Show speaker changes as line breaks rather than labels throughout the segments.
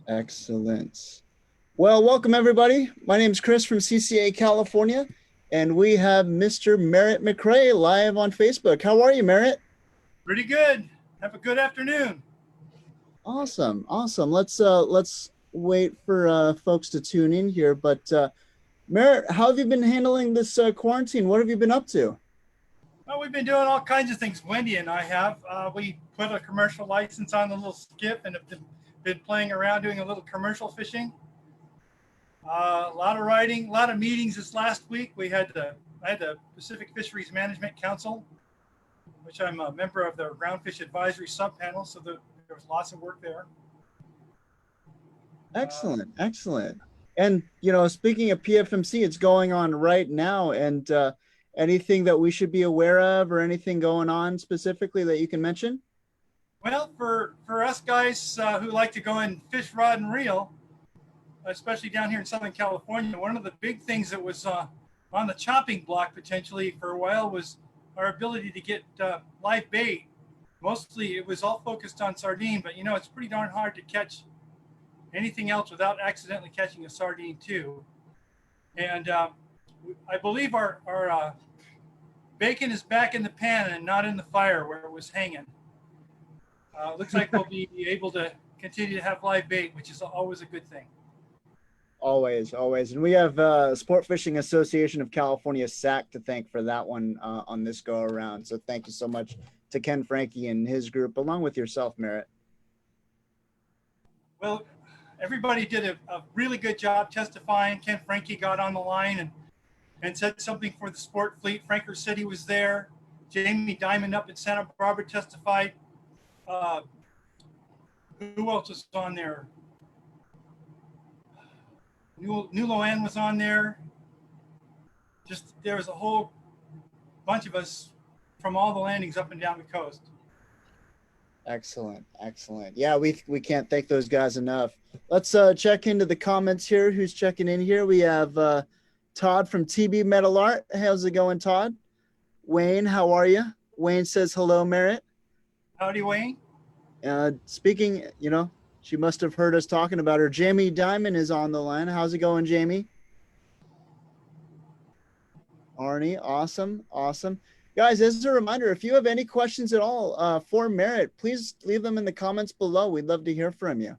Excellent. Well, welcome everybody. My name is Chris from CCA California, and we have Mr. Merit McCrea live on Facebook. How are you, Merit?
Pretty good. Have a good afternoon.
Awesome, awesome. Let's wait for folks to tune in here. But Merit, how have you been handling this quarantine? What have you been up to?
Well, we've been doing all kinds of things. Wendy and I have. We put a commercial license on the little skiff and have been playing around doing a little commercial fishing. A lot of writing, a lot of meetings this last week. I had the Pacific Fisheries Management Council, which I'm a member of the Groundfish Advisory Subpanel, so there was lots of work there. Uh,
Excellent, excellent. And speaking of PFMC, it's going on right now. And anything that we should be aware of, or anything going on specifically that you can mention?
well, for us guys who like to go and fish rod and reel, especially down here in Southern California, one of the big things that was on the chopping block potentially for a while was our ability to get live bait. Mostly it was all focused on sardine, but it's pretty darn hard to catch anything else without accidentally catching a sardine too. And I believe our bacon is back in the pan and not in the fire where it was hanging. Looks like we'll be able to continue to have live bait, which is always a good thing.
Always, always. And we have Sport Fishing Association of California SAC to thank for that one on this go around. So thank you so much to Ken Frankie and his group, along with yourself, Merritt.
Well, everybody did a really good job testifying. Ken Frankie got on the line and said something for the sport fleet. Franker said he was there. Jamie Dimon up in Santa Barbara testified. Uh, who else was on there? New Loan was on there. Just there was a whole bunch of us from all the landings up and down the coast.
Excellent, excellent. Yeah, we can't thank those guys enough. Let's check into the comments here. Who's checking in here? We have Todd from TB Metal Art. How's it going, Todd? Wayne, how are you? Wayne says hello, Merritt.
Howdy, Wayne.
Speaking, she must have heard us talking about her. Jamie Dimon is on the line. How's it going, Jamie? Arnie, awesome, awesome. Guys, as a reminder, if you have any questions at all for Merritt, please leave them in the comments below. We'd love to hear from you.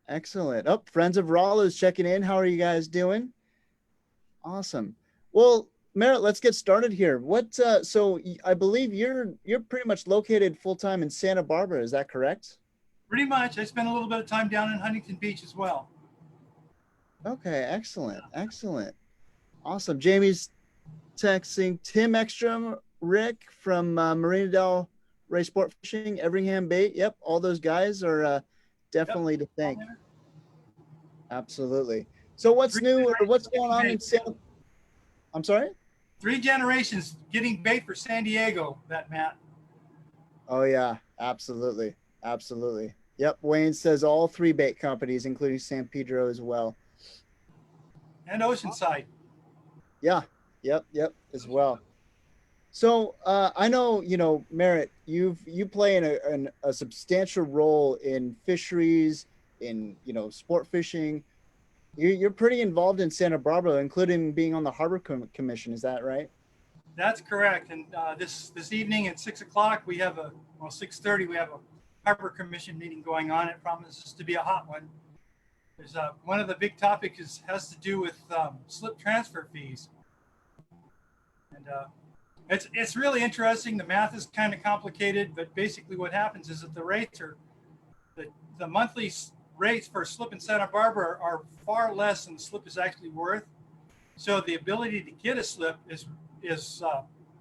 Excellent. Oh, Friends of Rolla is checking in. How are you guys doing? Awesome. Well, Merritt, let's get started here. So I believe you're pretty much located full time in Santa Barbara. Is that correct?
Pretty much. I spent a little bit of time down in Huntington Beach as well.
Okay, excellent, excellent. Awesome. Jamie's texting Tim Ekstrom, Rick from Marina Del Rey Sport Fishing, Everingham Bait. Yep, all those guys are definitely
Yep.
to thank. Absolutely. So what's
Three
new or what's
generations
going
getting
on in
bait.
Santa? I'm sorry?
3 generations getting bait for San Diego, that Matt.
Oh yeah, absolutely. Absolutely. Yep, Wayne says all three bait companies, including San Pedro as well.
And Oceanside.
Yeah, yep, as well. So I know, Merritt, you play a substantial role in fisheries, in sport fishing. You're pretty involved in Santa Barbara, including being on the Harbor Commission. Is that right?
That's correct. And this evening at 6 o'clock, we have 6:30, we have a Harbor Commission meeting going on. It promises to be a hot one. There's one of the big topics has to do with slip transfer fees. And it's really interesting. The math is kind of complicated, but basically what happens is that the monthly rates for a slip in Santa Barbara are far less than the slip is actually worth. So the ability to get a slip is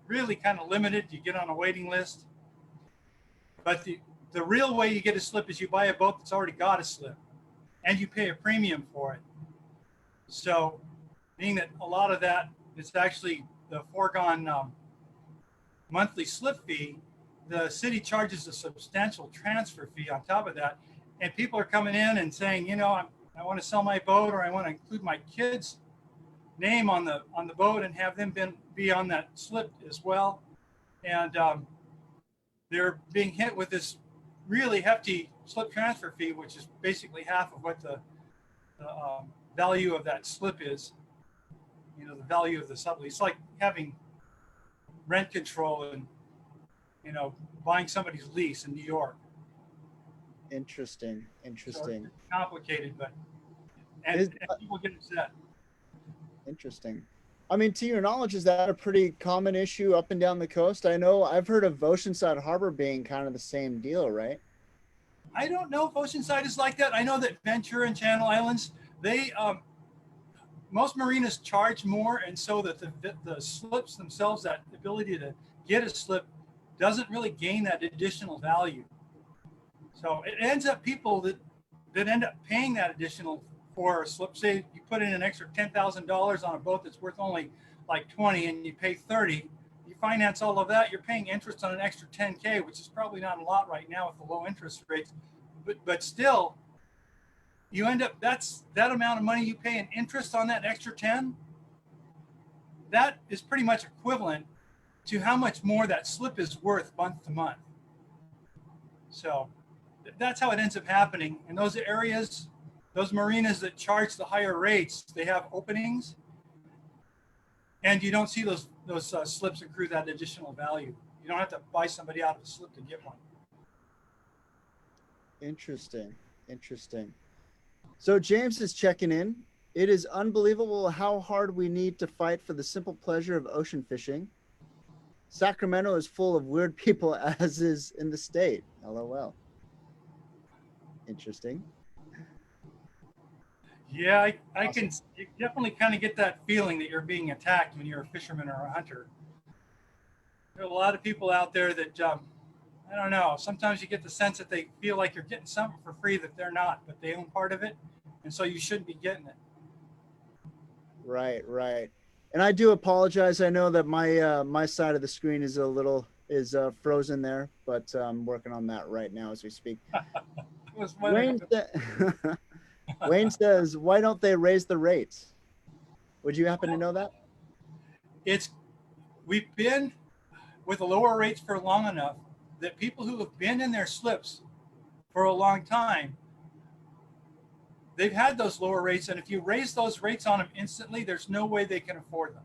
really kind of limited. You get on a waiting list, but the real way you get a slip is you buy a boat that's already got a slip, and you pay a premium for it. So, being that a lot of that is actually the foregone monthly slip fee, the city charges a substantial transfer fee on top of that. And people are coming in and saying, I want to sell my boat, or I want to include my kids' name on the boat and have them be on that slip as well. And they're being hit with this really hefty slip transfer fee, which is basically half of what the value of that slip is. You know, the value of the sublease. It's like having rent control and, you know, buying somebody's lease in New York.
Interesting.
So
Interesting.
it's complicated, but and,
Is,
and people get upset.
interesting. I mean, to your knowledge, is that a pretty common issue up and down the coast? I know I've heard of Oceanside Harbor being kind of the same deal, right?
I don't know if Oceanside is like that. I know that Ventura and Channel Islands, they most marinas charge more, and so that the slips themselves, that ability to get a slip, doesn't really gain that additional value. So it ends up people that end up paying that additional for a slip. Say you put in an extra $10,000 on a boat that's worth only like 20, and you pay 30. You finance all of that. You're paying interest on an extra 10K, which is probably not a lot right now with the low interest rates, but still, you end up, that amount of money you pay in interest on that extra 10. That is pretty much equivalent to how much more that slip is worth month to month. So that's how it ends up happening. In those areas, those marinas that charge the higher rates, they have openings, and you don't see those slips accrue that additional value. You don't have to buy somebody out of a slip to get one.
Interesting. Interesting. So James is checking in. It is unbelievable how hard we need to fight for the simple pleasure of ocean fishing. Sacramento is full of weird people, as is in the state. LOL. Interesting.
Yeah, I
Awesome.
can definitely kind of get that feeling that you're being attacked when you're a fisherman or a hunter. There are a lot of people out there that, I don't know, sometimes you get the sense that they feel like you're getting something for free that they're not, but they own part of it. And so you shouldn't be getting it.
Right, right. And I do apologize. I know that my side of the screen is a little is frozen there, but I'm working on that right now as we speak.
I was wondering.
Wayne Wayne says, "Why don't they raise the rates?" Would you happen to know that?
It's we've been with the lower rates for long enough that people who have been in their slips for a long time, they've had those lower rates, and if you raise those rates on them instantly, there's no way they can afford them.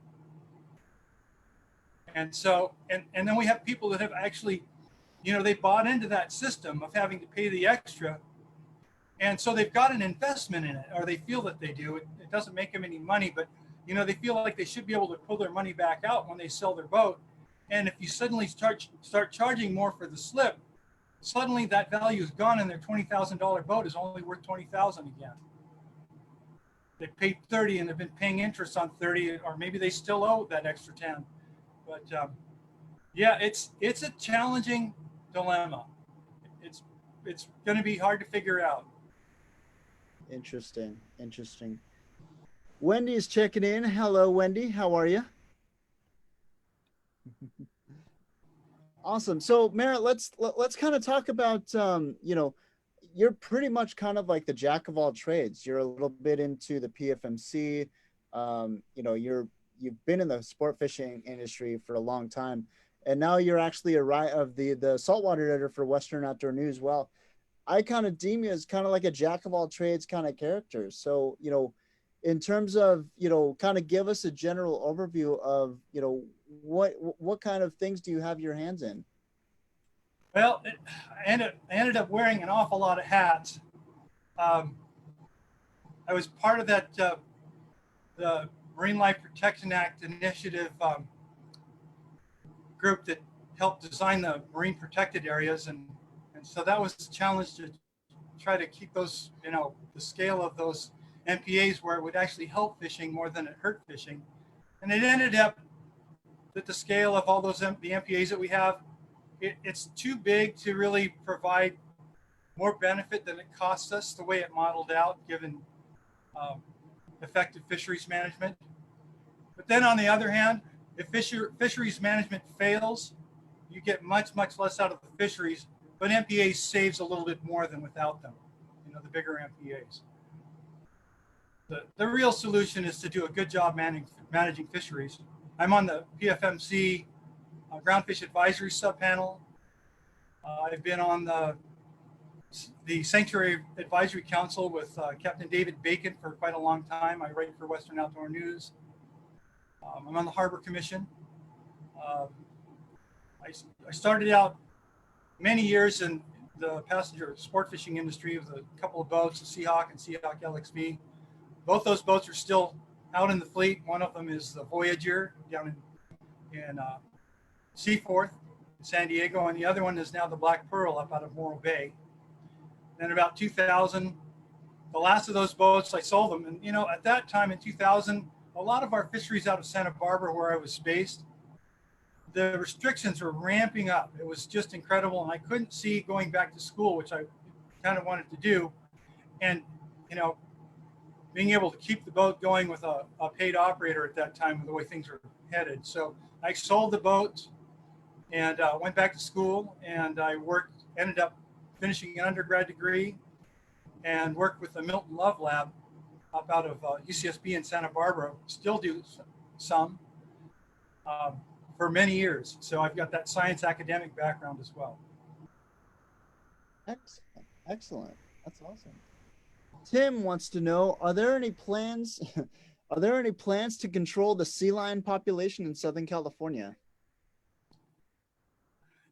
And so, and then we have people that have actually, you know, they bought into that system of having to pay the extra, and so they've got an investment in it, or they feel that they do. It doesn't make them any money, but you know, they feel like they should be able to pull their money back out when they sell their boat. And if you suddenly start charging more for the slip, suddenly that value is gone, and their $20,000 boat is only worth 20,000 again. They paid 30 and they've been paying interest on 30, or maybe they still owe that extra 10. But yeah, it's a challenging dilemma. It's going to be hard to figure out.
Interesting, interesting. Wendy is checking in. Hello, Wendy. How are you? Awesome. So, Merritt, let's kind of talk about you know, you're pretty much kind of like the jack of all trades. You're a little bit into the PFMC. You know, you've been in the sport fishing industry for a long time, and now you're actually of the saltwater editor for Western Outdoor News. Well, I kind of deem you as kind of like a jack of all trades kind of character. So, you know, in terms of, you know, kind of give us a general overview of, you know, what kind of things do you have your hands in?
Well, I ended up wearing an awful lot of hats. Um, I was part of that the Marine Life Protection Act initiative group that helped design the marine protected areas, and so that was the challenge to try to keep those, you know, the scale of those MPAs where it would actually help fishing more than it hurt fishing. And it ended up that the scale of all those the MPAs that we have, it's too big to really provide more benefit than it costs us the way it modeled out, given um, effective fisheries management. But then on the other hand, if fisheries management fails, you get much less out of the fisheries, but MPA saves a little bit more than without them, you know, the bigger MPAs. The real solution is to do a good job managing fisheries. I'm on the Pfmc Groundfish Advisory Subpanel. I've been on the the Sanctuary Advisory Council with Captain David Bacon for quite a long time. I write for Western Outdoor News. I'm on the Harbor Commission. Um, I started out many years in the passenger sport fishing industry with a couple of boats, the Seahawk and Seahawk LXV. Both those boats are still out in the fleet. One of them is the Voyager down in Seaforth in San Diego, and the other one is now the Black Pearl up out of Morro Bay. Then about 2000, the last of those boats, I sold them. And, you know, at that time in 2000, a lot of our fisheries out of Santa Barbara, where I was based, the restrictions were ramping up. It was just incredible. And I couldn't see going back to school, which I kind of wanted to do. And, you know, being able to keep the boat going with a paid operator at that time, the way things were headed. So I sold the boat and went back to school, and I ended up finishing an undergrad degree and worked with the Milton Love Lab up out of UCSB in Santa Barbara. Still do some for many years. So I've got that science academic background as well.
Excellent. Excellent. That's awesome. Tim wants to know, are there any plans to control the sea lion population in Southern California?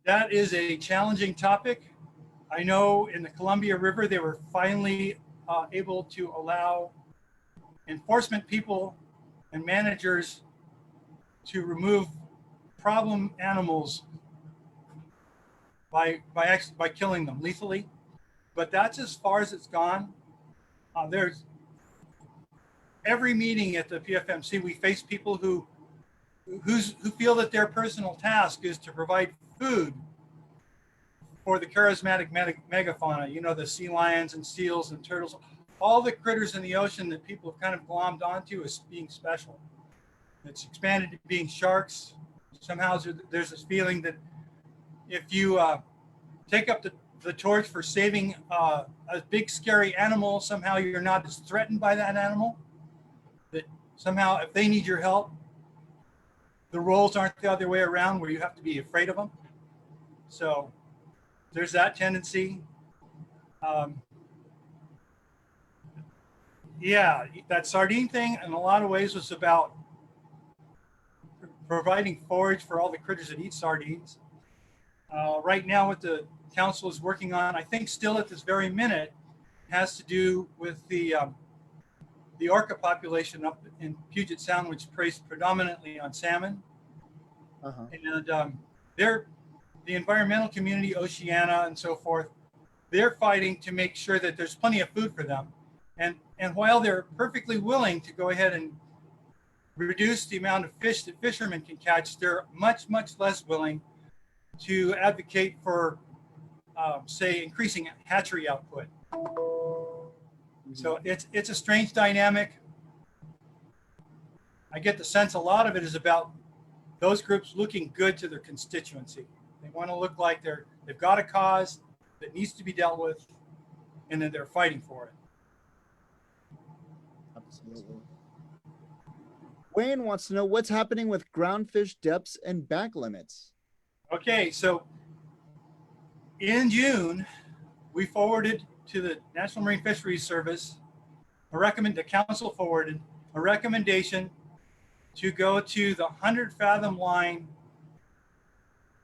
That is a challenging topic. I know in the Columbia River, they were finally able to allow enforcement people and managers to remove problem animals by killing them lethally. But that's as far as it's gone. There's every meeting at the Pfmc, we face people who feel that their personal task is to provide food for the charismatic megafauna, you know, the sea lions and seals and turtles, all the critters in the ocean that people have kind of glommed onto as being special. It's expanded to being sharks. Somehow there's this feeling that if you take up the torch for saving a big scary animal, somehow you're not as threatened by that animal. That somehow if they need your help, the roles aren't the other way around where you have to be afraid of them. So there's that tendency. Yeah, that sardine thing in a lot of ways was about providing forage for all the critters that eat sardines. Right now what the council is working on, I think still at this very minute, has to do with the orca population up in Puget Sound, which preys predominantly on salmon.
Uh-huh.
And the environmental community, Oceana and so forth, they're fighting to make sure that there's plenty of food for them. And while they're perfectly willing to go ahead and reduce the amount of fish that fishermen can catch, they're much, much less willing to advocate for, say, increasing hatchery output. So it's a strange dynamic. I get the sense a lot of it is about those groups looking good to their constituency. They want to look like they've got a cause that needs to be dealt with, and then they're fighting for it.
Absolutely. Wayne wants to know what's happening with groundfish depths and back limits.
Okay, so in June, we forwarded to the National Marine Fisheries Service the council forwarded a recommendation to go to the 100 fathom line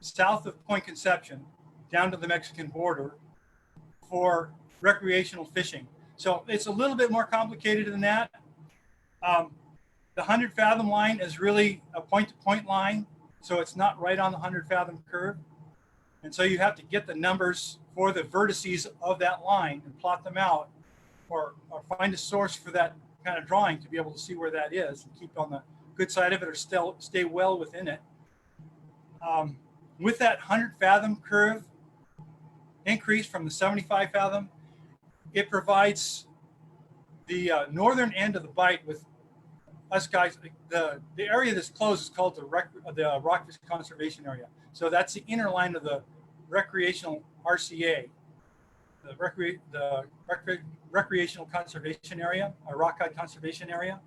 south of Point Conception down to the Mexican border for recreational fishing. So it's a little bit more complicated than that. The 100 fathom line is really a point to point line. So it's not right on the 100 fathom curve. And so you have to get the numbers for the vertices of that line and plot them out, or find a source for that kind of drawing to be able to see where that is and keep on the good side of it or still stay well within it. With that 100 fathom curve increase from the 75 fathom, it provides the northern end of the bite with us guys. The area that's closed is called the Rockfish Conservation Area. So that's the inner line of the recreational RCA, the Recreational Conservation Area, or Rockcod Conservation Area.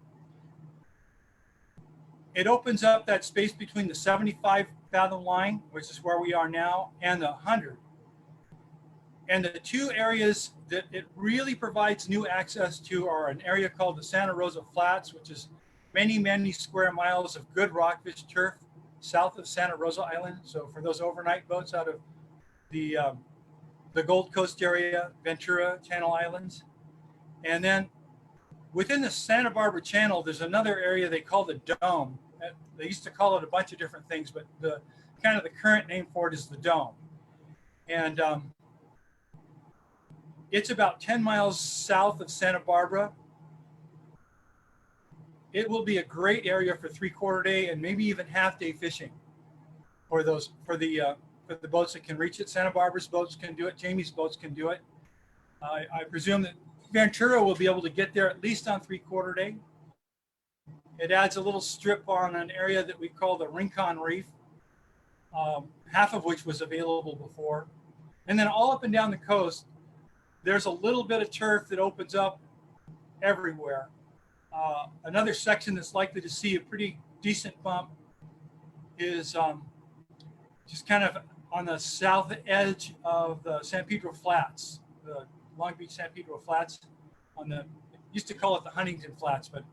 It opens up that space between the 75 fathom line, which is where we are now, and the 100. And the two areas that it really provides new access to are an area called the Santa Rosa Flats, which is many, many square miles of good rockfish turf south of Santa Rosa Island. So for those overnight boats out of the um, the Gold Coast area, Ventura, Channel Islands. And then within the Santa Barbara Channel, there's another area they call the Dome. They used to call it a bunch of different things, but the kind of the current name for it is the Dome. And it's about 10 miles south of Santa Barbara. It will be a great area for 3/4 day and maybe even half day fishing for the boats that can reach it. Santa Barbara's boats can do it. Jamie's boats can do it. I presume that Ventura will be able to get there at least on 3/4 day. It adds a little strip on an area that we call the Rincon Reef, half of which was available before. And then all up and down the coast, there's a little bit of turf that opens up everywhere. Another section that's likely to see a pretty decent bump is just kind of on the south edge of the San Pedro Flats, the Long Beach San Pedro Flats. Used to call it the Huntington Flats, but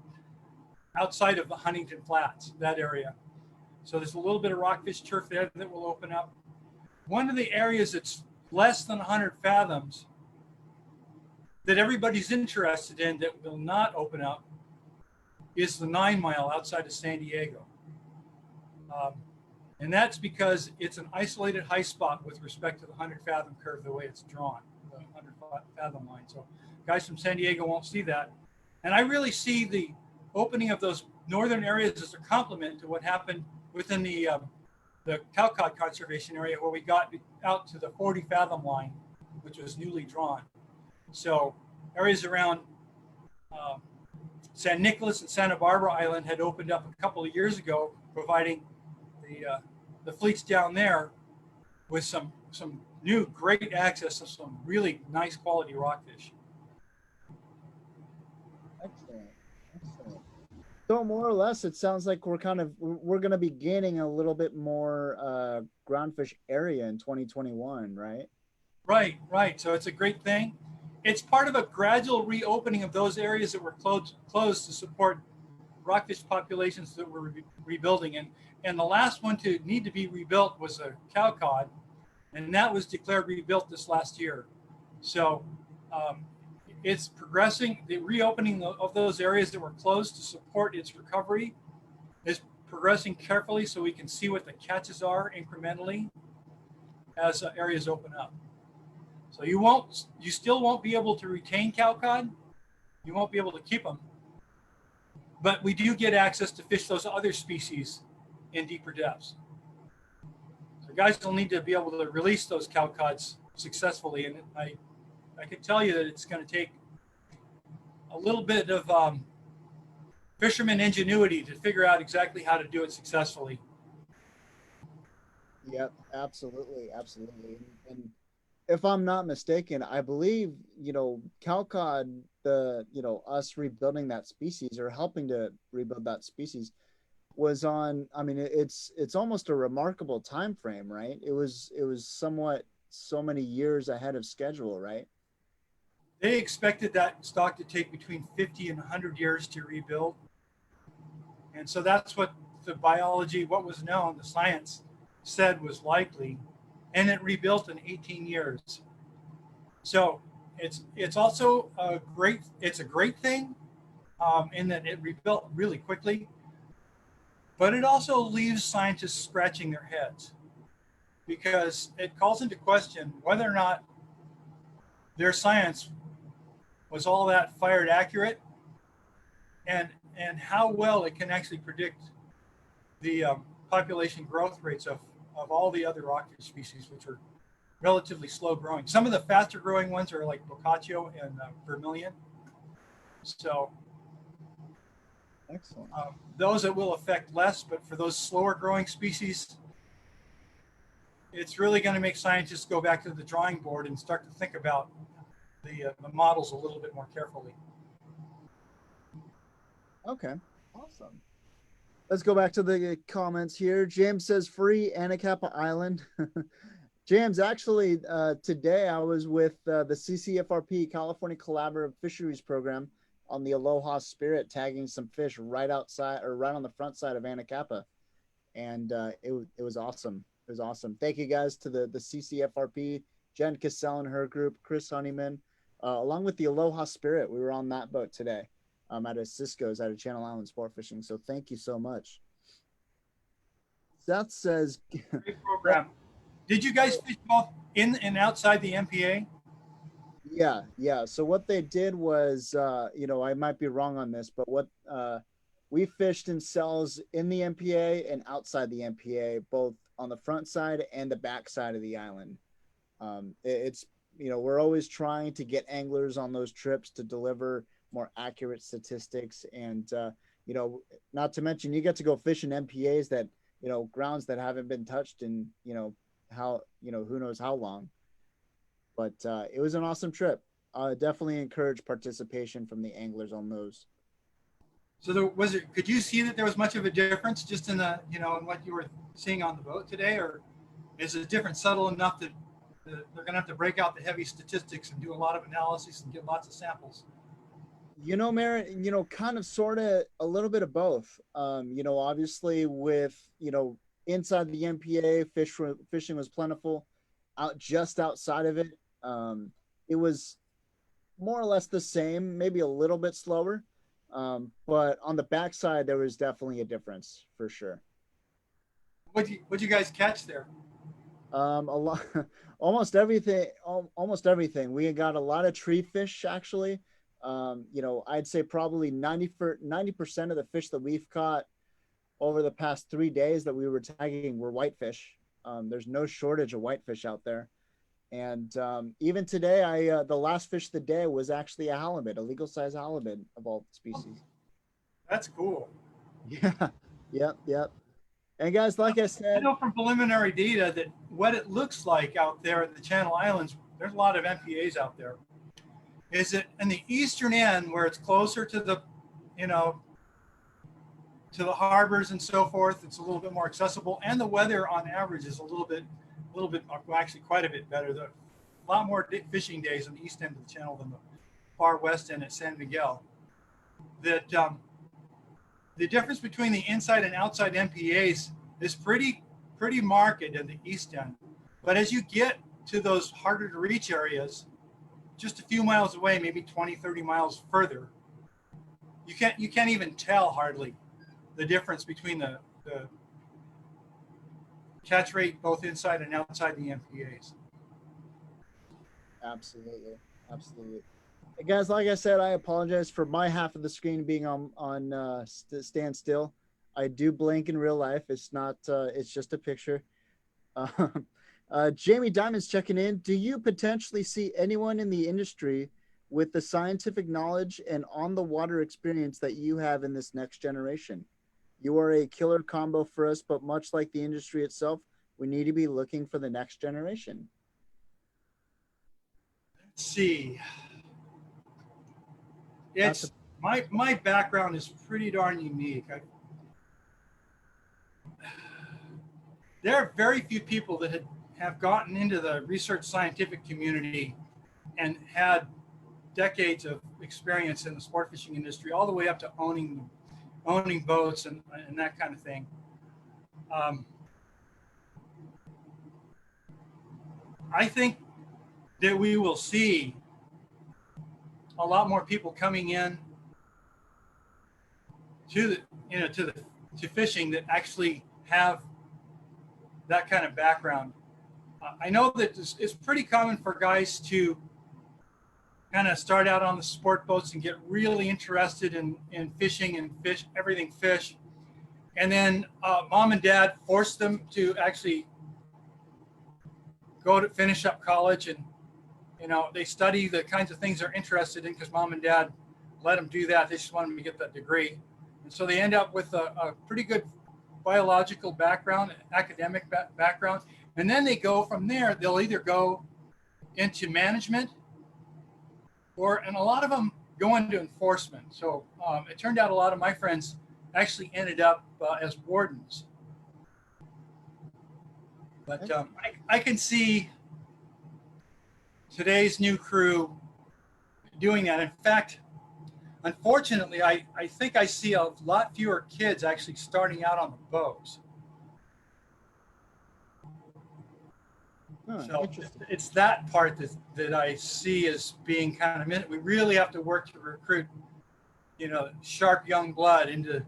outside of the Huntington Flats, that area. So there's a little bit of rockfish turf there that will open up. One of the areas that's less than 100 fathoms that everybody's interested in that will not open up is the 9 Mile outside of San Diego. And that's because it's an isolated high spot with respect to the 100 fathom curve, the way it's drawn, the 100 fathom line. So guys from San Diego won't see that. And I really see the opening of those northern areas as a complement to what happened within the cowcod conservation area, where we got out to the 40 fathom line, which was newly drawn. So areas around San Nicolas and Santa Barbara Island had opened up a couple of years ago, providing the fleets down there with some new great access to some really nice quality rockfish.
Excellent. Excellent. So more or less, it sounds like we're going to be gaining a little bit more groundfish area in 2021, right?
Right. So it's a great thing. It's part of a gradual reopening of those areas that were closed to support rockfish populations that were rebuilding. And the last one to need to be rebuilt was a cowcod, and that was declared rebuilt this last year. So it's progressing. The reopening of those areas that were closed to support its recovery is progressing carefully, so we can see what the catches are incrementally as areas open up. So you still won't be able to retain cowcod. You won't be able to keep them, but we do get access to fish those other species in deeper depths. So guys will need to be able to release those cowcods successfully, and I can tell you that it's going to take a little bit of fisherman ingenuity to figure out exactly how to do it successfully.
Yep, absolutely, absolutely. And if I'm not mistaken, I believe, cowcod, us rebuilding that species or helping to rebuild that species was on, I mean, it's almost a remarkable time frame, right? It was somewhat so many years ahead of schedule, right?
They expected that stock to take between 50 and 100 years to rebuild. And so that's what the biology, what was known, the science said was likely. And it rebuilt in 18 years. So it's also a great thing in that it rebuilt really quickly. But it also leaves scientists scratching their heads, because it calls into question whether or not their science was all that fired accurate, and how well it can actually predict the population growth rates of all the other rockfish species, which are relatively slow growing. Some of the faster growing ones are like Boccaccio and Vermilion. So
Excellent.
Those it will affect less, but for those slower growing species, it's really going to make scientists go back to the drawing board and start to think about the models a little bit more carefully.
Okay, awesome. Let's go back to the comments here. James says free Anacapa Island. James, actually, today I was with the CCFRP California Collaborative Fisheries Program on the Aloha Spirit, tagging some fish right outside or right on the front side of Anacapa, and it was awesome. It was awesome. Thank you guys to the CCFRP, Jen Cassell and her group, Chris Honeyman, along with the Aloha Spirit. We were on that boat today, out of Cisco's, out of Channel Island Sport Fishing. So thank you so much. Seth says,
Great program. Did you guys fish both in and outside the MPA?
yeah, yeah. So what they did was, I might be wrong on this, but what we fished in cells in the MPA and outside the MPA, both on the front side and the back side of the island. It's we're always trying to get anglers on those trips to deliver more accurate statistics, and not to mention you get to go fish in MPAs that grounds that haven't been touched in who knows how long. But it was an awesome trip. Definitely encourage participation from the anglers on those.
So could you see that there was much of a difference just in in what you were seeing on the boat today, or is it different, subtle enough that they're going to have to break out the heavy statistics and do a lot of analysis and get lots of samples?
Merritt, kind of, sort of, a little bit of both. Obviously with, inside the MPA, fishing was plentiful. Just outside of it, it was more or less the same, maybe a little bit slower. But on the backside, there was definitely a difference for sure.
What'd you guys catch there?
A lot, almost everything. Almost everything. We got a lot of tree fish actually. I'd say probably 90% of the fish that we've caught over the past 3 days that we were tagging were whitefish. There's no shortage of whitefish out there. And even today, the last fish of the day was actually a halibut, a legal size halibut of all species.
That's cool.
Yeah, yep. And guys, like I
I
said,
know from preliminary data that what it looks like out there in the Channel Islands, there's a lot of MPAs out there. Is it in the eastern end where it's closer to the, to the harbors and so forth, it's a little bit more accessible, and the weather on average is a little bit, well, actually quite a bit better. A lot more fishing days on the east end of the channel than the far west end at San Miguel. That the difference between the inside and outside MPAs is pretty marked in the east end. But as you get to those harder to reach areas, just a few miles away, maybe 20, 30 miles further, you can't even tell hardly the difference between the catch rate both inside and outside the MPAs.
absolutely. Hey guys, like I said, I apologize for my half of the screen being on standstill. I do blink in real life. It's not. It's just a picture. Jamie Diamond's checking in. Do you potentially see anyone in the industry with the scientific knowledge and on the water experience that you have in this next generation? You are a killer combo for us, but much like the industry itself, we need to be looking for the next generation.
Let's see. It's my background is pretty darn unique. There are very few people that have gotten into the research scientific community and had decades of experience in the sport fishing industry, all the way up to owning boats and that kind of thing. I think that we will see a lot more people coming in to fishing that actually have that kind of background. I know that it's pretty common for guys to kind of start out on the sport boats and get really interested in fishing and everything fish. And then mom and dad force them to actually go to finish up college, and they study the kinds of things they're interested in because mom and dad let them do that. They just want them to get that degree. And so they end up with a pretty good biological background, academic background. And then they go from there, they'll either go into management and a lot of them go into enforcement. So it turned out a lot of my friends actually ended up as wardens. But I can see today's new crew doing that. In fact, unfortunately, I think I see a lot fewer kids actually starting out on the boats.
Oh,
So
interesting.
it's that part that I see as being kind of, we really have to work to recruit, sharp young blood into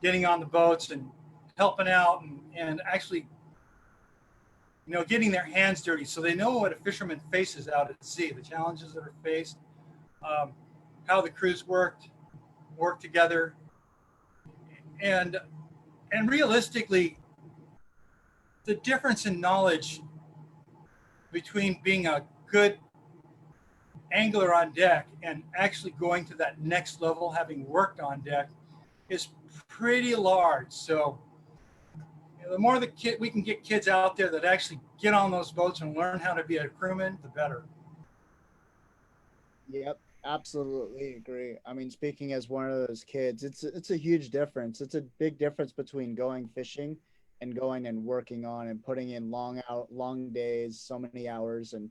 getting on the boats and helping out and actually, getting their hands dirty so they know what a fisherman faces out at sea, the challenges that are faced, how the crews work together, and realistically, the difference in knowledge between being a good angler on deck and actually going to that next level, having worked on deck, is pretty large. So the more we can get kids out there that actually get on those boats and learn how to be a crewman, the better.
Yep, absolutely agree. I mean, speaking as one of those kids, it's a huge difference. It's a big difference between going fishing and going and working on and putting in long days, so many hours, and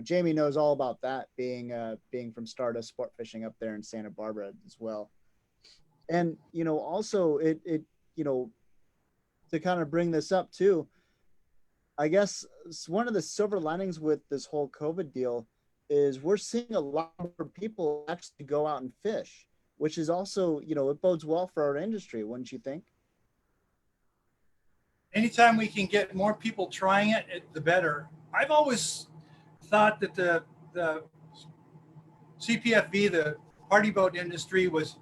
Jamie knows all about that, being from Stardust Sport Fishing up there in Santa Barbara as well. And also it to kind of bring this up too, I guess one of the silver linings with this whole COVID deal is we're seeing a lot more people actually go out and fish, which is also, it bodes well for our industry, wouldn't you think?
Anytime we can get more people trying it, the better. I've always thought that the CPFV, the party boat industry, was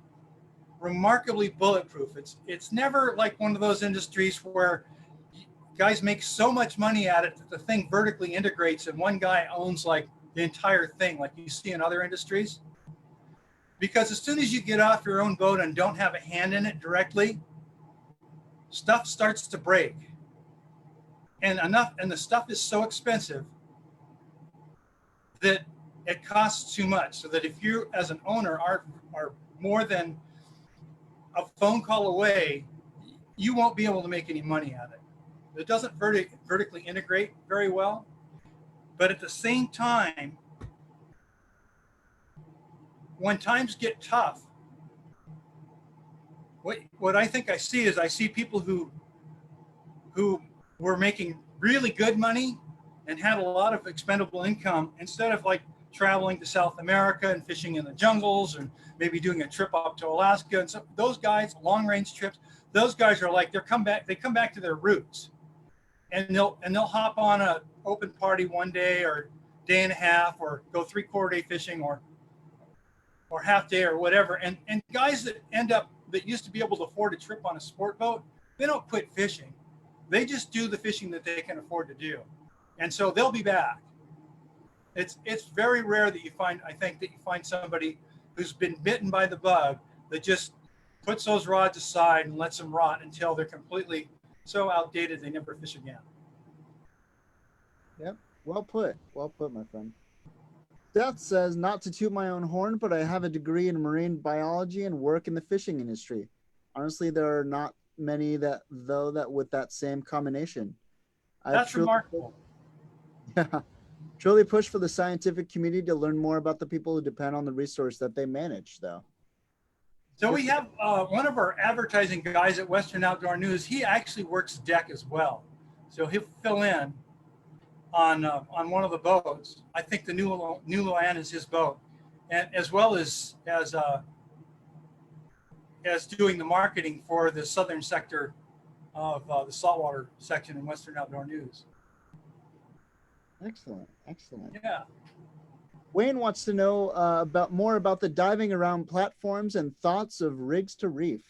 remarkably bulletproof. It's never like one of those industries where guys make so much money at it that the thing vertically integrates and one guy owns like the entire thing, like you see in other industries. Because as soon as you get off your own boat and don't have a hand in it directly, stuff starts to break. And the stuff is so expensive that it costs too much. So that if you as an owner are more than a phone call away, you won't be able to make any money at it. It doesn't vertically integrate very well. But at the same time, when times get tough, what I think I see is I see people who were making really good money and had a lot of expendable income, instead of like traveling to South America and fishing in the jungles and maybe doing a trip up to Alaska. And so those guys, long range trips, those guys are like, they come back to their roots, and they'll hop on a open party one day or day and a half, or go 3/4 day fishing, or half day or whatever. And guys that used to be able to afford a trip on a sport boat, they don't quit fishing. They just do the fishing that they can afford to do. And so they'll be back. It's very rare that you find somebody who's been bitten by the bug that just puts those rods aside and lets them rot until they're completely so outdated they never fish again.
Yep. Well put, my friend. Seth says, not to toot my own horn, but I have a degree in marine biology and work in the fishing industry. Honestly, there are not many that with that same combination.
That's remarkable.
Yeah, truly push for the scientific community to learn more about the people who depend on the resource that they manage, though.
So we have one of our advertising guys at Western Outdoor News. He actually works deck as well, so he'll fill in on one of the boats. I think the New Luan is his boat, and as well as doing the marketing for the southern sector of the saltwater section in Western Outdoor News.
Excellent.
Yeah.
Wayne wants to know more about the diving around platforms and thoughts of rigs to reef.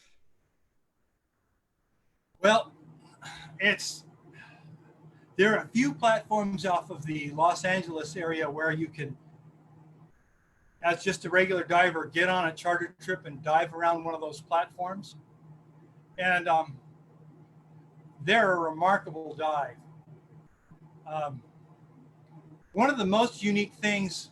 Well, there are a few platforms off of the Los Angeles area where you can, as just a regular diver, get on a charter trip and dive around one of those platforms. And they're a remarkable dive. One of the most unique things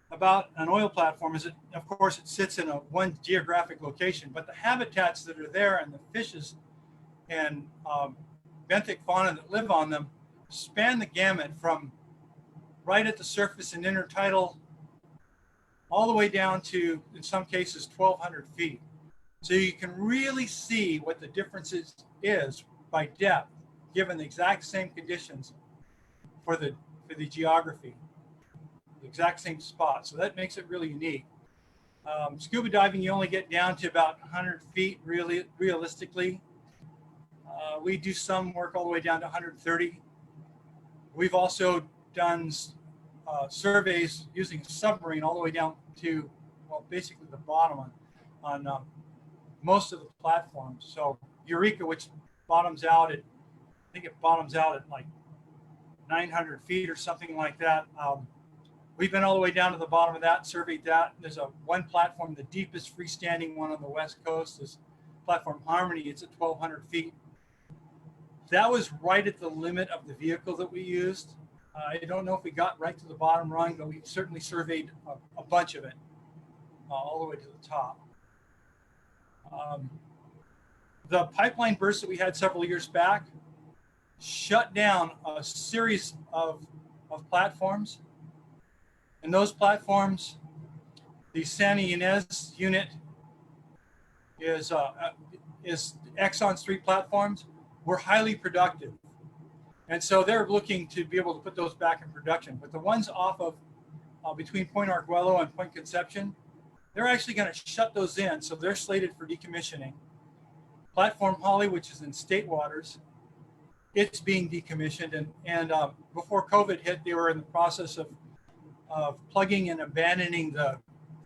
about an oil platform is that, of course, it sits in one geographic location, but the habitats that are there and the fishes and benthic fauna that live on them span the gamut from right at the surface in intertidal all the way down to, in some cases, 1,200 feet. So you can really see what the difference is by depth, given the exact same conditions for the geography, the exact same spot. So that makes it really unique. Scuba diving, you only get down to about 100 feet realistically. We do some work all the way down to 130. We've also done surveys using a submarine all the way down to, well, basically the bottom on most of the platforms. So Eureka, which bottoms out at, I think it bottoms out at like 900 feet or something like that. We've been all the way down to the bottom of that, surveyed that. There's one platform, the deepest freestanding one on the West Coast is platform Harmony. It's at 1,200 feet. That was right at the limit of the vehicle that we used. I don't know if we got right to the bottom rung, but we certainly surveyed a bunch of it all the way to the top. The pipeline burst that we had several years back shut down a series of platforms. And those platforms, the Santa Ynez unit is Exxon's 3 platforms, were highly productive. And so they're looking to be able to put those back in production. But the ones off of between Point Arguello and Point Conception, they're actually going to shut those in. So they're slated for decommissioning. Platform Holly, which is in state waters, it's being decommissioned. And before COVID hit, they were in the process of plugging and abandoning the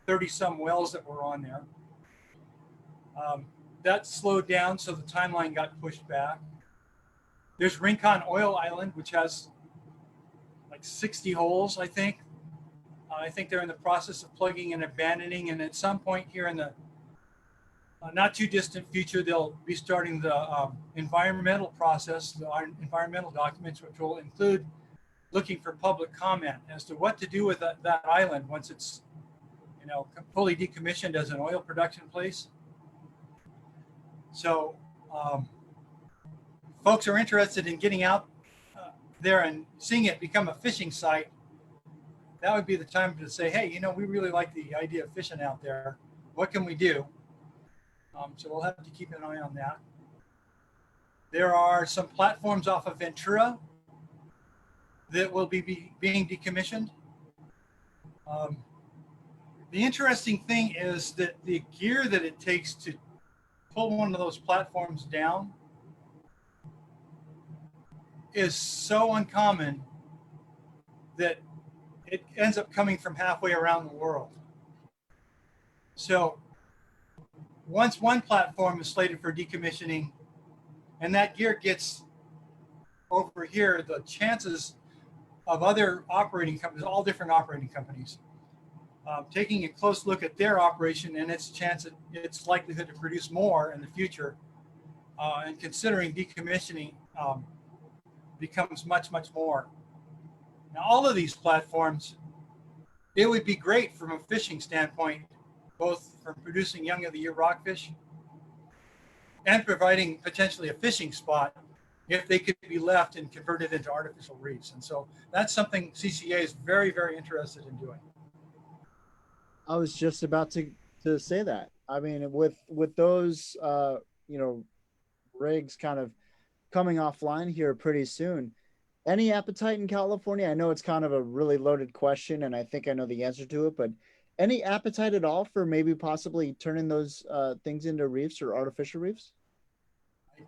30-some wells that were on there. That slowed down, so the timeline got pushed back. There's Rincon Oil Island, which has like 60 holes, I think. I think they're in the process of plugging and abandoning, and at some point here in the not too distant future, they'll be starting the environmental process, the environmental documents, which will include looking for public comment as to what to do with that island once it's, fully decommissioned as an oil production place. So folks are interested in getting out there and seeing it become a fishing site. That would be the time to say, hey, we really like the idea of fishing out there. What can we do? So we'll have to keep an eye on that. There are some platforms off of Ventura that will be being decommissioned. The interesting thing is that the gear that it takes to pull one of those platforms down is so uncommon that it ends up coming from halfway around the world. So once one platform is slated for decommissioning and that gear gets over here, the chances of other operating companies, all different operating companies, taking a close look at their operation and its likelihood to produce more in the future, and considering decommissioning becomes much, much more. Now, all of these platforms, it would be great from a fishing standpoint, both from producing young of the year rockfish and providing potentially a fishing spot if they could be left and converted into artificial reefs. And so that's something CCA is very, very interested in doing.
I was just about to say that. I mean, with those rigs kind of coming offline here pretty soon, any appetite in California? I know it's kind of a really loaded question, and I think I know the answer to it, but any appetite at all for maybe possibly turning those things into reefs or artificial reefs?
I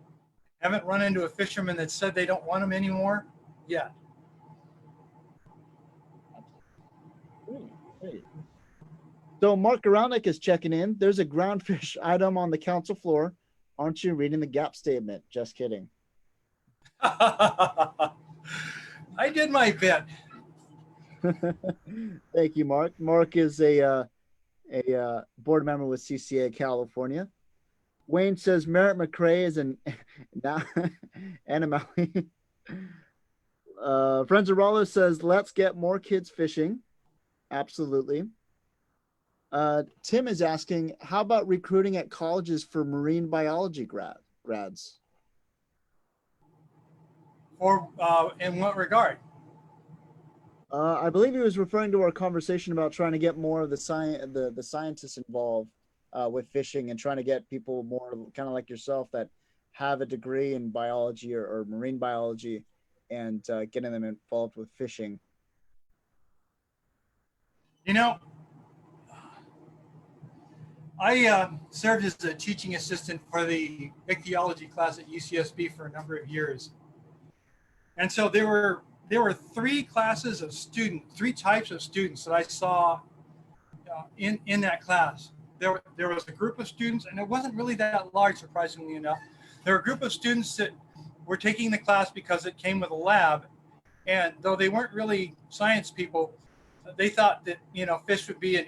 haven't run into a fisherman that said they don't want them anymore yet.
Great. So Mark Arounick is checking in. There's a groundfish item on the council floor. Aren't you reading the gap statement? Just kidding.
I did my bit.
Thank you, Mark. Mark is a board member with CCA California. Wayne says Merit McCrea is an anomaly. Frenzarolo says, let's get more kids fishing. Absolutely. Tim is asking, how about recruiting at colleges for marine biology grads?
For in what regard?
I believe he was referring to our conversation about trying to get more of the scientists involved with fishing and trying to get people more kind of like yourself that have a degree in biology or marine biology and getting them involved with fishing.
You know, I served as a teaching assistant for the ichthyology class at UCSB for a number of years, and so there were three classes of students, three types of students that I saw in that class. There was a group of students, and it wasn't really that large, surprisingly enough. There were a group of students that were taking the class because it came with a lab, and though they weren't really science people, they thought that fish would be an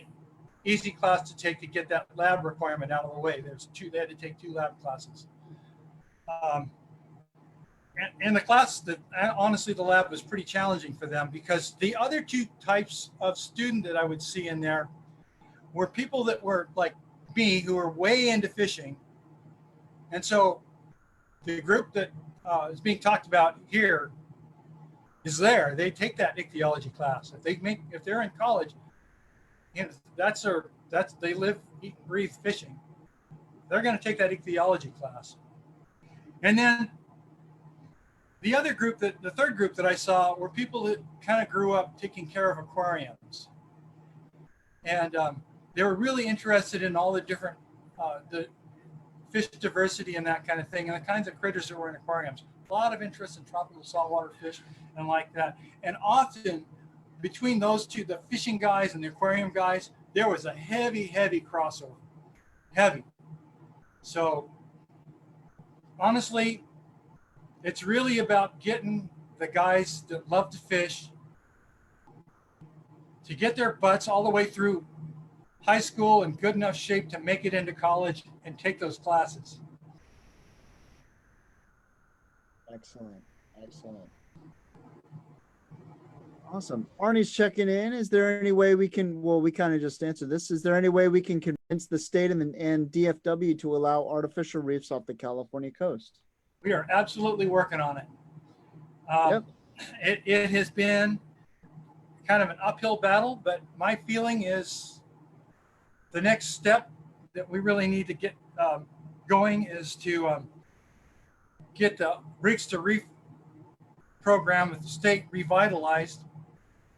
easy class to take to get that lab requirement out of the way. They had to take two lab classes. Um, and the class that honestly the lab was pretty challenging for them because the other two types of student that I would see in there were people that were like me who were way into fishing. And so the group that is being talked about here is there. They take that ichthyology class. If they're in college, they live, eat, breathe fishing. They're going to take that ichthyology class. And then the third group that I saw were people that kind of grew up taking care of aquariums. And they were really interested in all the different, the fish diversity and that kind of thing, and the kinds of critters that were in aquariums. A lot of interest in tropical saltwater fish and like that. And often between those two, the fishing guys and the aquarium guys, there was a heavy crossover. Heavy. So honestly, it's really about getting the guys that love to fish to get their butts all the way through high school in good enough shape to make it into college and take those classes.
Excellent. Excellent. Awesome. Arnie's checking in. Is there any way we can, well, we kind of just answered this. Is there any way we can convince the state and DFW to allow artificial reefs off the California coast?
We are absolutely working on it.
Yep.
It has been kind of an uphill battle, but my feeling is the next step that we really need to get going is to get the Reefs to Reef program with the state revitalized,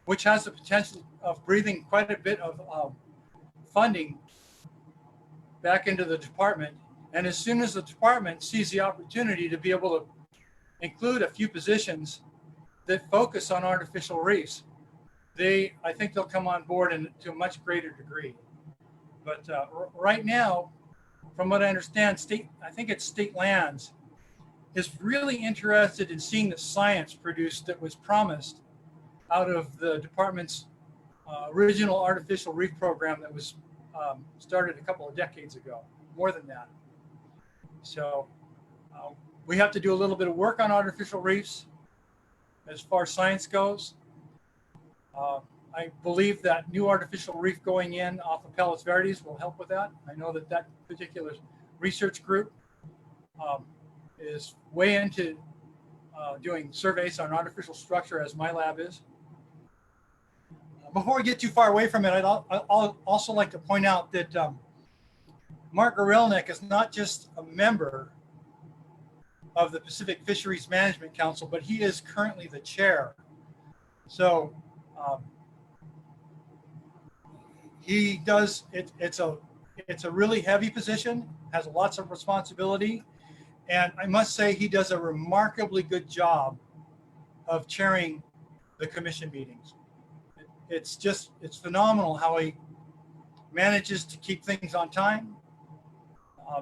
which has the potential of breathing quite a bit of funding back into the department. And as soon as the department sees the opportunity to be able to include a few positions that focus on artificial reefs, I think they'll come on board to a much greater degree. But right now, from what I understand, I think it's State Lands is really interested in seeing the science produced that was promised out of the department's original artificial reef program that was started a couple of decades ago, more than that. So we have to do a little bit of work on artificial reefs as far as science goes. I believe that new artificial reef going in off of Palos Verdes will help with that. I know that particular research group is way into doing surveys on artificial structure, as my lab is. Before we get too far away from it, I'd also like to point out that Mark Gorelnik is not just a member of the Pacific Fisheries Management Council, but he is currently the chair. So he does it's a really heavy position, has lots of responsibility, and I must say he does a remarkably good job of chairing the commission meetings. It's phenomenal how he manages to keep things on time,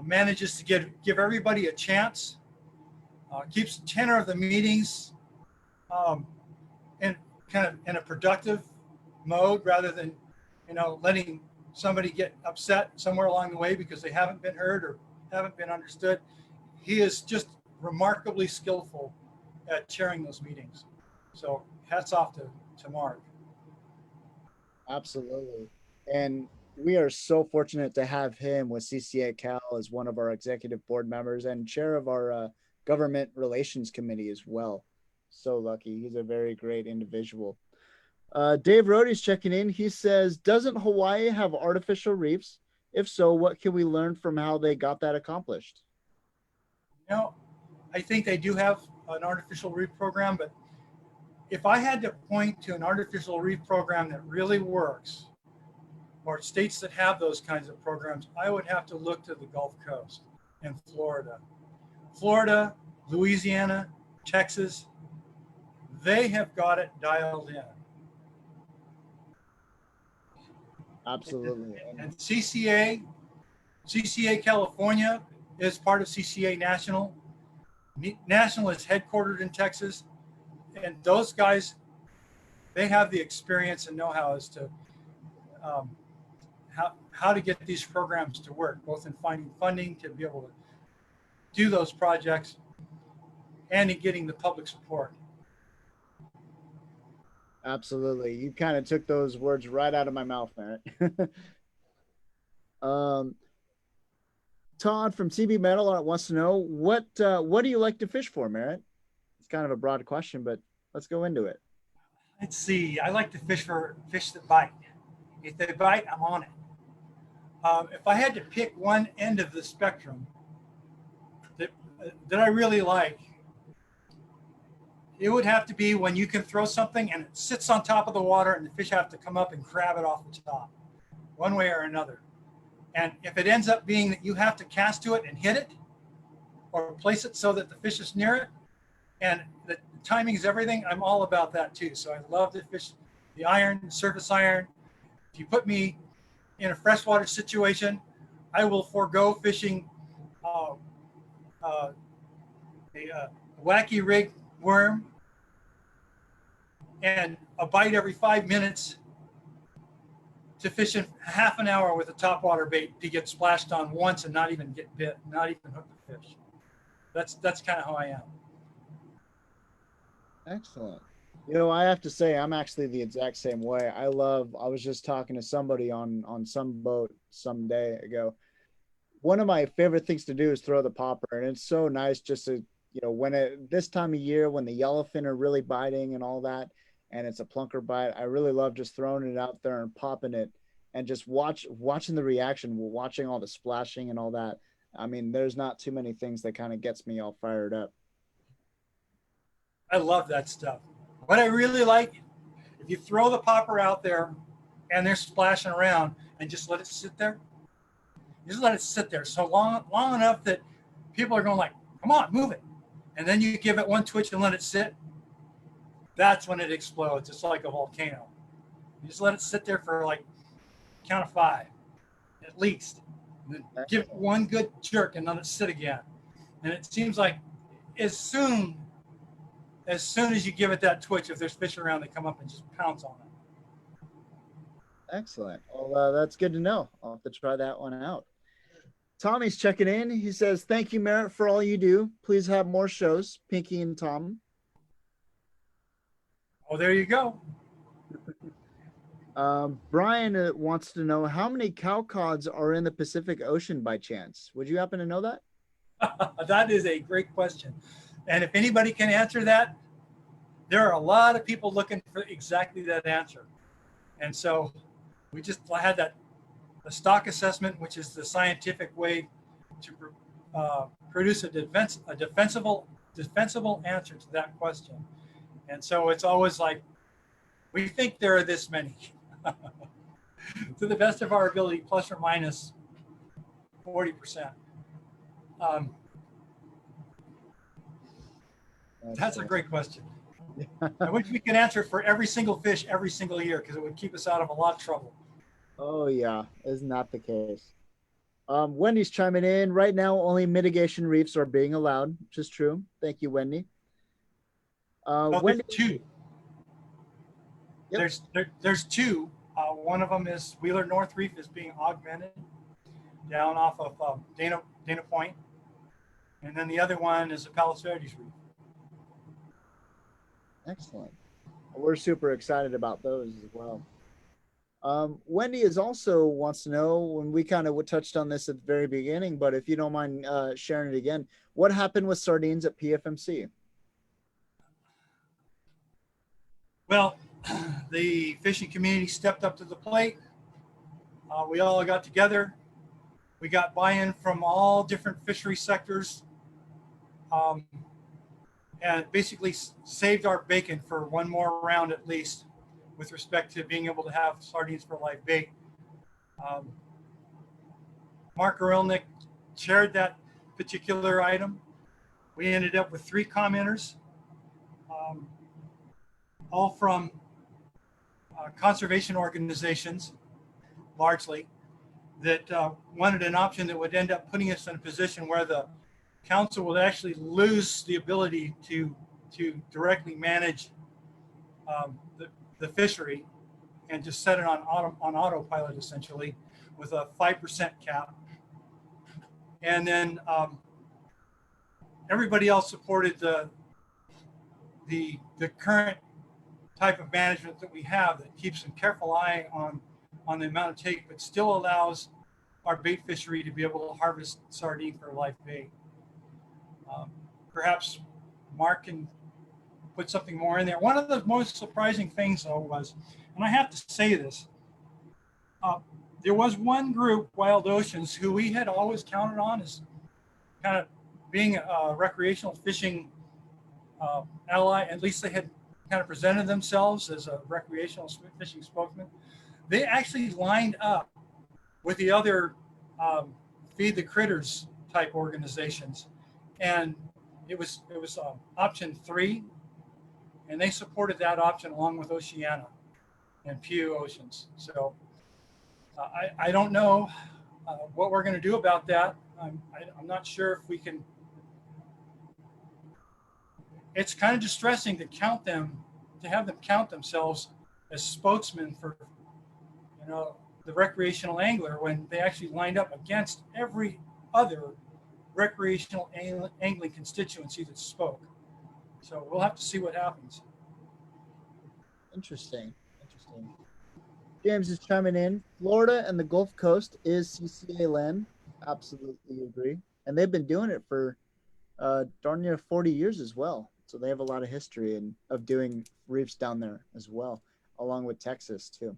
manages to give everybody a chance, keeps the tenor of the meetings in kind of in a productive mode rather than letting somebody get upset somewhere along the way because they haven't been heard or haven't been understood. He is just remarkably skillful at chairing those meetings. So hats off to Mark.
Absolutely. And we are so fortunate to have him with CCA Cal as one of our executive board members and chair of our government relations committee as well. So lucky. He's a very great individual. Dave Rody's checking in. He says, doesn't Hawaii have artificial reefs? If so, what can we learn from how they got that accomplished?
You know, I think they do have an artificial reef program, but if I had to point to an artificial reef program that really works, or states that have those kinds of programs, I would have to look to the Gulf Coast and Florida. Florida, Louisiana, Texas, they have got it dialed in.
Absolutely.
And CCA California is part of CCA National. National is headquartered in Texas, and those guys, they have the experience and know-how as to how to get these programs to work, both in finding funding to be able to do those projects and in getting the public support.
Absolutely. You kind of took those words right out of my mouth, Merritt. Todd from CB Metal Art wants to know what do you like to fish for, Merritt? It's kind of a broad question, but let's go into it.
Let's see. I like to fish for fish that bite. If they bite, I'm on it. If I had to pick one end of the spectrum that I really like, it would have to be when you can throw something and it sits on top of the water and the fish have to come up and grab it off the top, one way or another. And if it ends up being that you have to cast to it and hit it, or place it so that the fish is near it, and the timing is everything, I'm all about that too. So I love to fish the iron, surface iron. If you put me in a freshwater situation, I will forego fishing a wacky rig worm and a bite every 5 minutes to fish in half an hour with a topwater bait to get splashed on once and not even get bit, not even hook the fish. That's kind of how I am.
Excellent. You know, I have to say, I'm actually the exact same way. I was just talking to somebody on some boat some day ago. One of my favorite things to do is throw the popper. And it's so nice just to, this time of year, when the yellowfin are really biting and all that, and it's a plunker bite, I really love just throwing it out there and popping it and just watching the reaction, watching all the splashing and all that. I mean, there's not too many things that kind of gets me all fired up.
I love that stuff. What I really like, if you throw the popper out there and they're splashing around and just let it sit there, just let it sit there so long enough that people are going like, come on, move it. And then you give it one twitch and let it sit. That's when it explodes. It's like a volcano. You just let it sit there for like count of 5, at least. And then give it one good jerk and let it sit again. And it seems like as soon as you give it that twitch, if there's fish around, they come up and just pounce on it.
Excellent. Well, that's good to know. I'll have to try that one out. Tommy's checking in. He says, thank you, Merritt, for all you do. Please have more shows, Pinky and Tom.
Oh, there you go.
Brian wants to know how many cowcods are in the Pacific Ocean by chance. Would you happen to know that?
That is a great question. And if anybody can answer that, there are a lot of people looking for exactly that answer. And so we just had the stock assessment, which is the scientific way to produce a defensible answer to that question. And so it's always like, we think there are this many. To the best of our ability, plus or minus 40%. That's a great question. I wish we could answer it for every single fish every single year, because it would keep us out of a lot of trouble.
Oh, yeah. Isn't that the case? Wendy's chiming in. Right now, only mitigation reefs are being allowed, which is true. Thank you, Wendy.
Wendy, there's two.
Yep.
There's two. One of them is Wheeler North Reef is being augmented down off of Dana Point. And then the other one is the Palos Verdes Reef.
Excellent. We're super excited about those as well. Wendy is also wants to know, when we kind of touched on this at the very beginning, but if you don't mind sharing it again, what happened with sardines at Pfmc?
Well, the fishing community stepped up to the plate. We all got together. We got buy-in from all different fishery sectors, um, and basically saved our bacon for one more round at least, with respect to being able to have sardines for live bait. Um, Mark Gorilnik chaired that particular item. We ended up with 3 commenters, um, all from conservation organizations, largely, that wanted an option that would end up putting us in a position where the council would actually lose the ability to directly manage the fishery and just set it on autopilot, essentially, with a 5% cap. And then everybody else supported the current type of management that we have that keeps a careful eye on the amount of take, but still allows our bait fishery to be able to harvest sardine for live bait. Perhaps Mark can put something more in there. One of the most surprising things, though, was, and I have to say this, there was one group, Wild Oceans, who we had always counted on as kind of being a recreational fishing ally. At least they had kind of presented themselves as a recreational fishing spokesman. They actually lined up with the other Feed the Critters type organizations, and it was option 3, and they supported that option along with Oceana and Pew Oceans. So I don't know what we're going to do about that. I'm not sure if we can. It's kind of distressing to have them count themselves as spokesmen for, the recreational angler when they actually lined up against every other recreational angling constituency that spoke. So we'll have to see what happens.
Interesting. James is chiming in. Florida and the Gulf Coast is CCA land. Absolutely agree. And they've been doing it for darn near 40 years as well. So they have a lot of history of doing reefs down there as well, along with Texas too.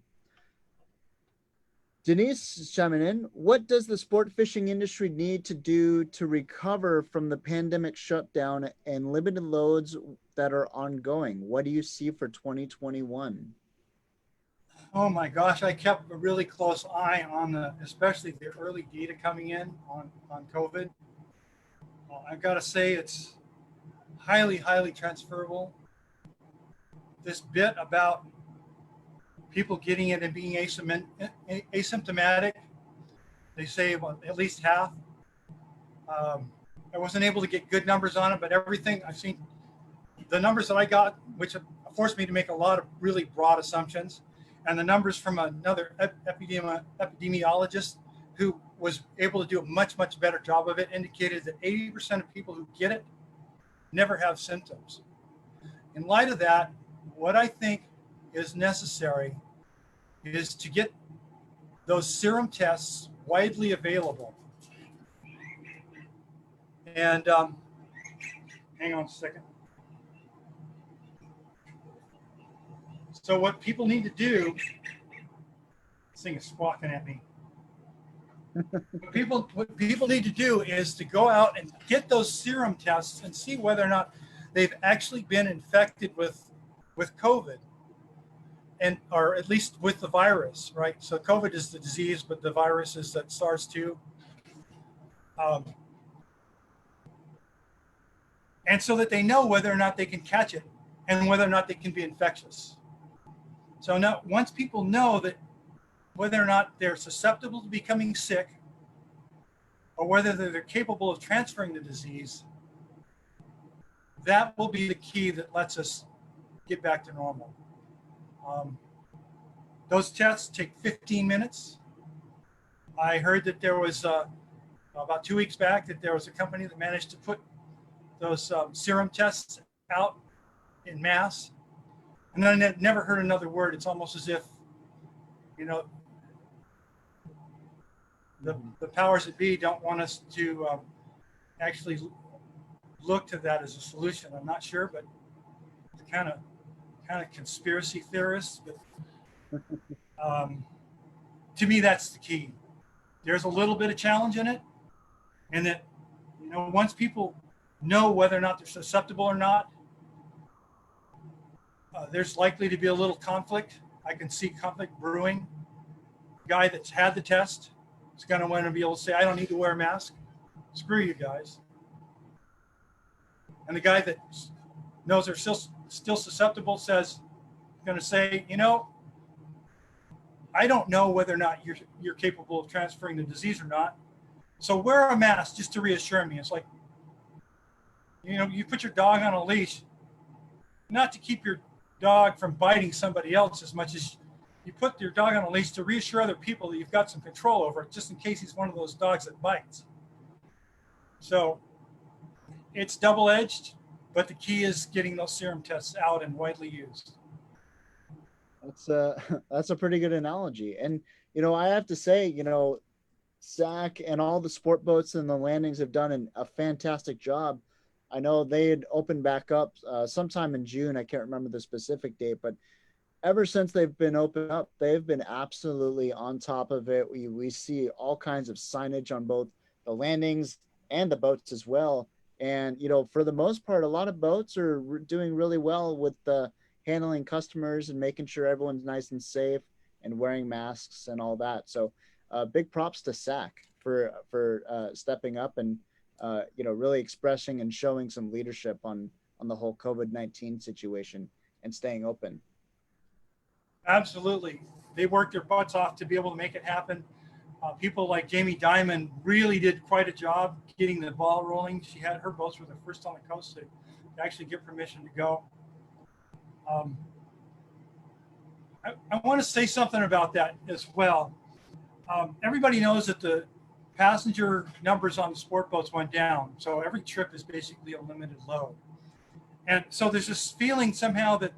Denise is chiming in. What does the sport fishing industry need to do to recover from the pandemic shutdown and limited loads that are ongoing? What do you see for 2021?
Oh my gosh, I kept a really close eye on especially the early data coming in on COVID. I've got to say it's highly, highly transferable. This bit about people getting it and being asymptomatic, they say at least half. I wasn't able to get good numbers on it, but everything I've seen, the numbers that I got, which forced me to make a lot of really broad assumptions, and the numbers from another epidemiologist who was able to do a much, much better job of it, indicated that 80% of people who get it never have symptoms. In light of that, what I think is necessary is to get those serum tests widely available. And hang on a second. So what people need to do, this thing is squawking at me. What people need to do is to go out and get those serum tests and see whether or not they've actually been infected with COVID, or at least with the virus, right? So COVID is the disease, but the virus is that SARS-2. And so that they know whether or not they can catch it and whether or not they can be infectious. So now, once people know that whether or not they're susceptible to becoming sick or whether they're capable of transferring the disease, that will be the key that lets us get back to normal. Those tests take 15 minutes. I heard that there was, about 2 weeks back, that there was a company that managed to put those serum tests out in mass. And then I never heard another word. It's almost as if, the powers that be don't want us to actually look to that as a solution. I'm not sure, but it's kind kind of conspiracy theorist, but to me, that's the key. There's a little bit of challenge in it, and that, you know, once people know whether or not they're susceptible or not, there's likely to be a little conflict. I can see conflict brewing. The guy that's had the test is going to want to be able to say, I don't need to wear a mask. Screw you guys. And the guy that knows they're still susceptible says, going to say, you know, I don't know whether or not you're capable of transferring the disease or not. So wear a mask just to reassure me. It's like, you know, you put your dog on a leash, not to keep your dog from biting somebody else as much as you put your dog on a leash to reassure other people that you've got some control over it, just in case he's one of those dogs that bites. So it's double-edged, but the key is getting those serum tests out and widely used.
That's a pretty good analogy. And you know, I have to say, you know, SAC and all the sport boats and the landings have done a fantastic job. I know they had opened back up sometime in June. I can't remember the specific date, but ever since they've been opened up, they've been absolutely on top of it. We see all kinds of signage on both the landings and the boats as well. And, you know, for the most part, a lot of boats are doing really well with handling customers and making sure everyone's nice and safe and wearing masks and all that. So big props to SAC for stepping up and, you know, really expressing and showing some leadership on the whole COVID-19 situation and staying open.
Absolutely. They worked their butts off to be able to make it happen. People like Jamie Dimon really did quite a job getting the ball rolling. She had her boats were the first on the coast to actually get permission to go. I want to say something about that as well. Everybody knows that the passenger numbers on the sport boats went down. So every trip is basically a limited load. And so there's this feeling somehow that,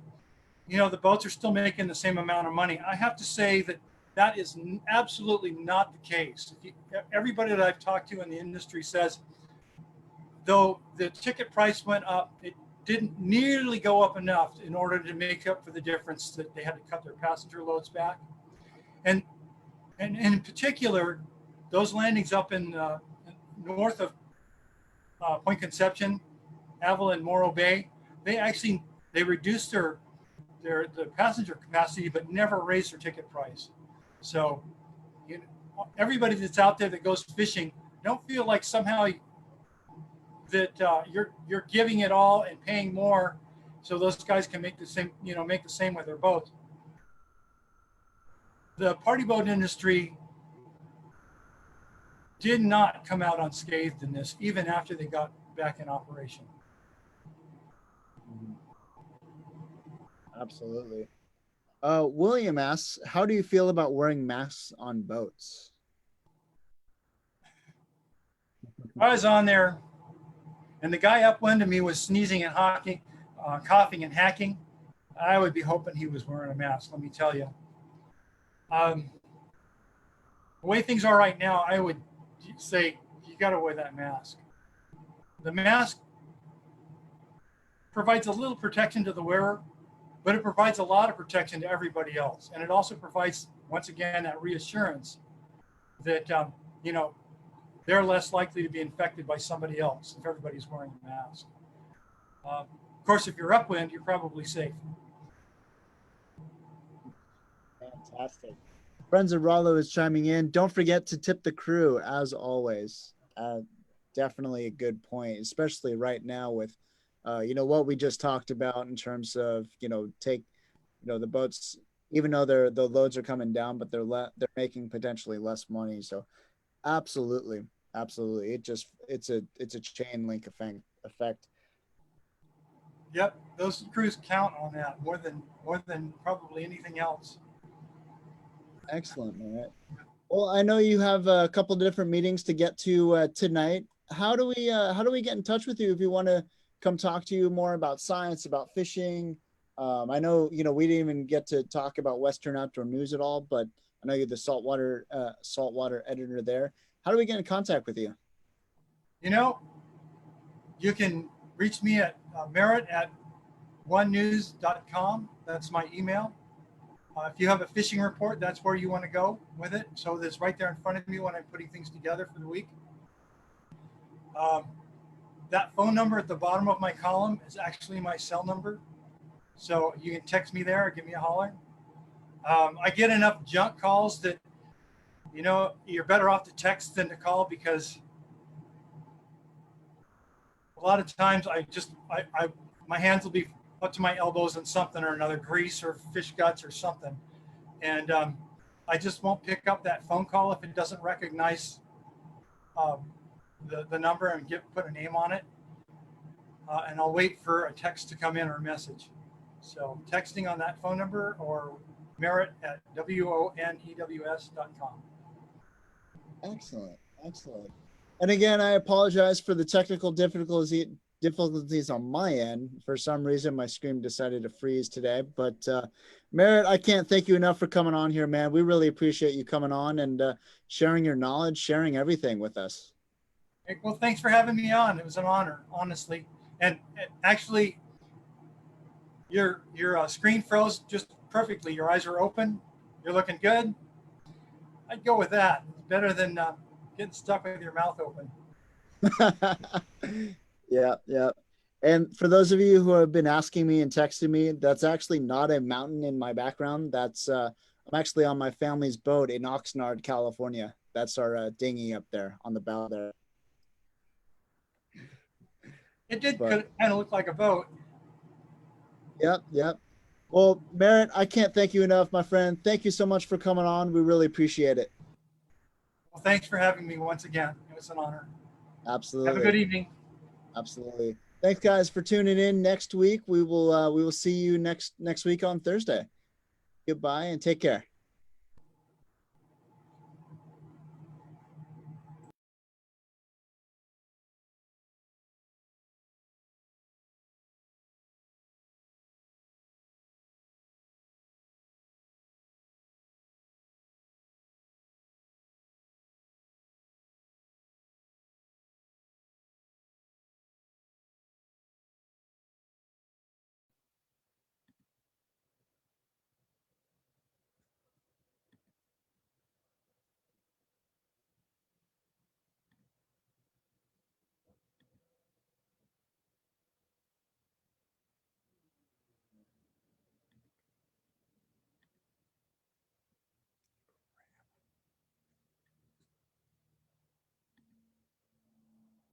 you know, the boats are still making the same amount of money. I have to say that that is absolutely not the case. Everybody that I've talked to in the industry says, though the ticket price went up, it didn't nearly go up enough in order to make up for the difference that they had to cut their passenger loads back. And in particular, those landings up in north of Point Conception, Avalon, Morro Bay, they reduced the passenger capacity, but never raised their ticket price. So, you know, everybody that's out there that goes fishing, don't feel like somehow that you're giving it all and paying more, so those guys can make the same with their boats. The party boat industry did not come out unscathed in this, even after they got back in operation.
Absolutely. William asks, how do you feel about wearing masks on boats?
I was on there, and the guy upwind of me was sneezing and coughing and hacking. I would be hoping he was wearing a mask, let me tell you. The way things are right now, I would say you got to wear that mask. The mask provides a little protection to the wearer, but it provides a lot of protection to everybody else. And it also provides, once again, that reassurance that, you know, they're less likely to be infected by somebody else if everybody's wearing a mask. Of course, if you're upwind, you're probably safe.
Fantastic. Friends of Rollo is chiming in. Don't forget to tip the crew, as always. Definitely a good point, especially right now with, you know, what we just talked about in terms of, you know, the boats, even though the loads are coming down, but they're making potentially less money. So absolutely. It's a chain link effect.
Yep, those crews count on that more than probably anything else.
Excellent, Merritt. Well, I know you have a couple of different meetings to get to tonight. How do we get in touch with you if you want to come talk to you more about science, about fishing? I know, you know, we didn't even get to talk about Western Outdoor News at all, but I know you're the saltwater editor there. How do we get in contact with you?
You know, you can reach me at Merit at onenews.com. That's my email. If you have a fishing report, that's where you want to go with it. So that's right there in front of me when I'm putting things together for the week. That phone number at the bottom of my column is actually my cell number. So you can text me there or give me a holler. I get enough junk calls that, you know, you're better off to text than to call, because a lot of times my hands will be up to my elbows in something or another, grease or fish guts or something. And I just won't pick up that phone call if it doesn't recognize the number and put a name on it. And I'll wait for a text to come in or a message. So texting on that phone number, or Merit at WONEWS.com.
Excellent. Excellent. And again, I apologize for the technical difficulties on my end. For some reason, my screen decided to freeze today. But Merit, I can't thank you enough for coming on here, man. We really appreciate you coming on and sharing your knowledge, sharing everything with us.
Well, thanks for having me on. It was an honor, honestly. And actually, your screen froze just perfectly. Your eyes are open. You're looking good. I'd go with that. It's better than getting stuck with your mouth open.
Yeah, yeah. And for those of you who have been asking me and texting me, that's actually not a mountain in my background. That's I'm actually on my family's boat in Oxnard, California. That's our dinghy up there on the bow there.
It did kind of look like a boat.
Yep, yep. Well, Merit, I can't thank you enough, my friend. Thank you so much for coming on. We really appreciate it.
Well, thanks for having me once again. It was an honor.
Absolutely.
Have a good evening.
Absolutely. Thanks, guys, for tuning in. Next week we will see you next week on Thursday. Goodbye and take care.